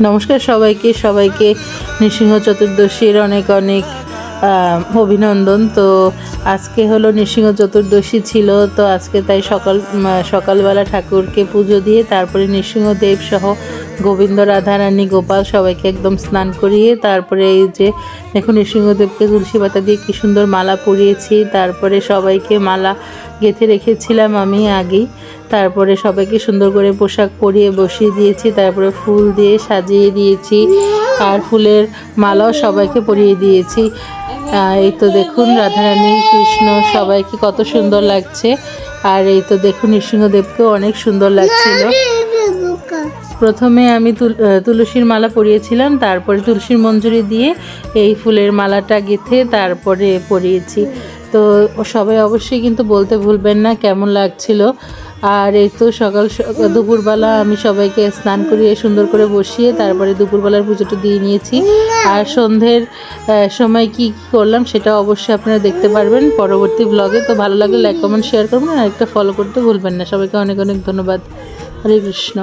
নমস্কার সবাইকে সবাইকে নৃসিংহ চতুর্দশীর অনেক অনেক অভিনন্দন। তো আজকে হলো নৃসিংহ চতুর্দশী ছিল, তো আজকে তাই সকালবেলা ঠাকুরকে পুজো দিয়ে তারপরে নৃসিংহদেব সহ গোবিন্দ, রাধারানী, গোপাল সবাইকে একদম স্নান করিয়ে তারপরে এই যে দেখুন নৃসিংহদেবকে তুলসী পাতা দিয়ে কী সুন্দর মালা পরিয়েছি। তারপরে সবাইকে মালা গেঁথে রেখেছিলাম আমি আগেই। তারপরে সবাইকে সুন্দর করে পোশাক পরিয়ে বসিয়ে দিয়েছি, তারপরে ফুল দিয়ে সাজিয়ে দিয়েছি আর ফুলের মালাও সবাইকে পরিয়ে দিয়েছি। এই তো দেখুন রাধারানী, কৃষ্ণ সবাইকে কত সুন্দর লাগছে। আর এই তো দেখুন নৃসিংহদেবকেও অনেক সুন্দর লাগছিল। প্রথমে আমি তুলসীর মালা পরিয়েছিলাম, তারপরে তুলসীর মঞ্জুরি দিয়ে এই ফুলের মালাটা গেঁথে তারপরে পরিয়েছি। তো সবাই অবশ্যই কিন্তু বলতে ভুলবেন না কেমন লাগছিল। আর এই তো দুপুরবেলা আমি সবাইকে স্নান করিয়ে সুন্দর করে বসিয়ে তারপরে দুপুরবেলার পুজোটা দিয়ে নিয়েছি। আর সন্ধ্যের সময় কি করলাম সেটা অবশ্যই আপনারা দেখতে পারবেন পরবর্তী ব্লগে। তো ভালো লাগলে লাইক, কমেন্ট, শেয়ার করবেন আর একটা ফলো করতে ভুলবেন না। সবাইকে অনেক অনেক ধন্যবাদ। হরে কৃষ্ণ।